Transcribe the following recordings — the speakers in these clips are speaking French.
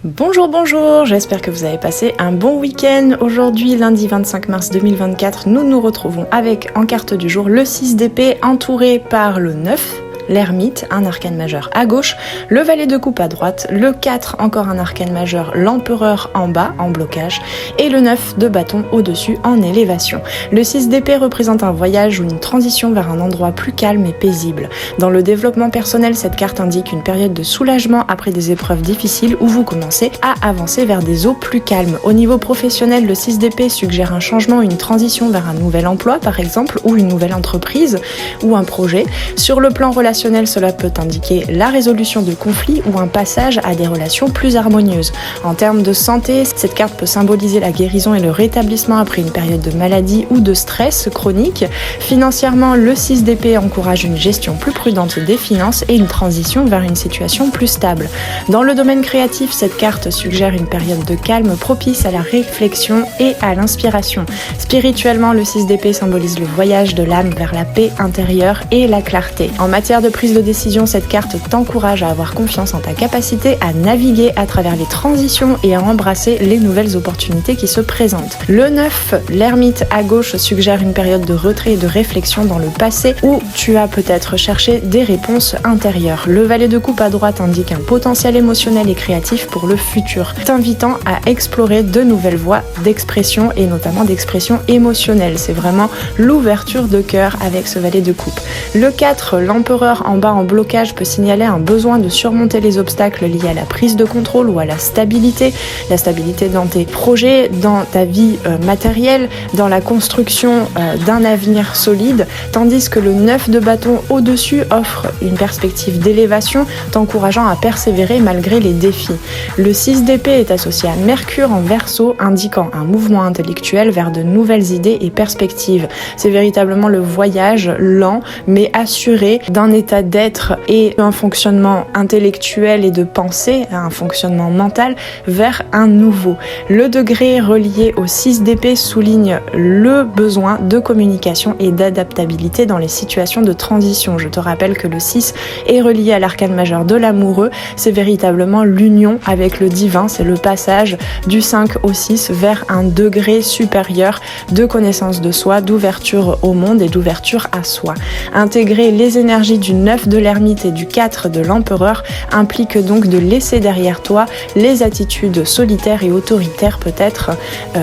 Bonjour, bonjour, j'espère que vous avez passé un bon week-end. Aujourd'hui, lundi 25 mars 2024, nous nous retrouvons avec en carte du jour le 6 d'épée entouré par le 9, l'ermite, un arcane majeur à gauche, le valet de coupe à droite, le 4, encore un arcane majeur, l'empereur en bas, en blocage, et le 9 de bâton au-dessus, en élévation. Le 6 d'épée représente un voyage ou une transition vers un endroit plus calme et paisible. Dans le développement personnel, cette carte indique une période de soulagement après des épreuves difficiles où vous commencez à avancer vers des eaux plus calmes. Au niveau professionnel, le 6 d'épée suggère un changement, une transition vers un nouvel emploi, par exemple, ou une nouvelle entreprise, ou un projet. Sur le plan relationnel, cela peut indiquer la résolution de conflits ou un passage à des relations plus harmonieuses. En termes de santé, cette carte peut symboliser la guérison et le rétablissement après une période de maladie ou de stress chronique. Financièrement, le 6 d'épée encourage une gestion plus prudente des finances et une transition vers une situation plus stable. Dans le domaine créatif, cette carte suggère une période de calme propice à la réflexion et à l'inspiration. Spirituellement, le 6 d'épée symbolise le voyage de l'âme vers la paix intérieure et la clarté. En matière de prise de décision, cette carte t'encourage à avoir confiance en ta capacité à naviguer à travers les transitions et à embrasser les nouvelles opportunités qui se présentent. Le 9, l'ermite à gauche, suggère une période de retrait et de réflexion dans le passé où tu as peut-être cherché des réponses intérieures. Le valet de coupe à droite indique un potentiel émotionnel et créatif pour le futur, t'invitant à explorer de nouvelles voies d'expression et notamment d'expression émotionnelle. C'est vraiment l'ouverture de cœur avec ce valet de coupe. Le 4, l'empereur en bas en blocage peut signaler un besoin de surmonter les obstacles liés à la prise de contrôle ou à la stabilité dans tes projets, dans ta vie matérielle, dans la construction d'un avenir solide, tandis que le 9 de bâton au-dessus offre une perspective d'élévation, t'encourageant à persévérer malgré les défis. Le 6 d'épée est associé à Mercure en Verseau, indiquant un mouvement intellectuel vers de nouvelles idées et perspectives. C'est véritablement le voyage lent mais assuré d'un état d'être et un fonctionnement intellectuel et de pensée, un fonctionnement mental vers un nouveau. Le degré relié au 6 d'épée souligne le besoin de communication et d'adaptabilité dans les situations de transition. Je te rappelle que le 6 est relié à l'arcane majeur de l'amoureux, c'est véritablement l'union avec le divin, c'est le passage du 5 au 6 vers un degré supérieur de connaissance de soi, d'ouverture au monde et d'ouverture à soi. Intégrer les énergies du 9 de l'ermite et du 4 de l'empereur implique donc de laisser derrière toi les attitudes solitaires et autoritaires peut-être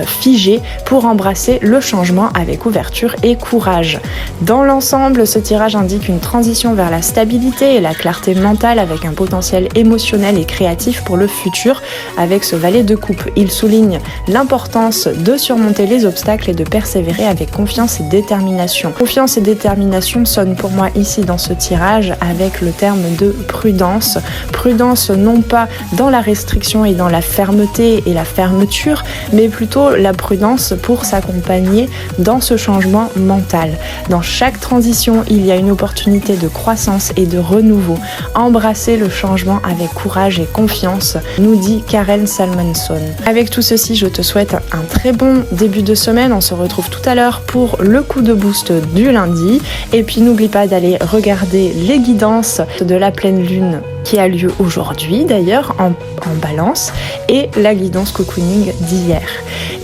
figées pour embrasser le changement avec ouverture et courage. Dans l'ensemble, ce tirage indique une transition vers la stabilité et la clarté mentale avec un potentiel émotionnel et créatif pour le futur avec ce valet de coupe. Il souligne l'importance de surmonter les obstacles et de persévérer avec confiance et détermination. Confiance et détermination sonnent pour moi ici dans ce tirage avec le terme de prudence. Prudence non pas dans la restriction et dans la fermeté et la fermeture, mais plutôt la prudence pour s'accompagner dans ce changement mental. Dans chaque transition, il y a une opportunité de croissance et de renouveau. Embrasser le changement avec courage et confiance, nous dit Karen Salmonson. Avec tout ceci, je te souhaite un très bon début de semaine. On se retrouve tout à l'heure pour le coup de boost du lundi. Et puis n'oublie pas d'aller regarder les guidances de la pleine lune qui a lieu aujourd'hui d'ailleurs en balance et la guidance cocooning d'hier.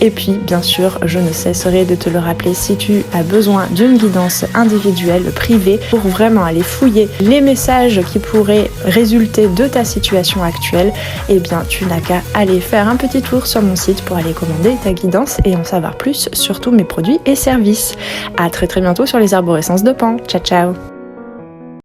Et puis bien sûr, je ne cesserai de te le rappeler, si tu as besoin d'une guidance individuelle, privée, pour vraiment aller fouiller les messages qui pourraient résulter de ta situation actuelle, eh bien tu n'as qu'à aller faire un petit tour sur mon site pour aller commander ta guidance et en savoir plus sur tous mes produits et services. À très bientôt sur les arborescences de Pan. Ciao ciao.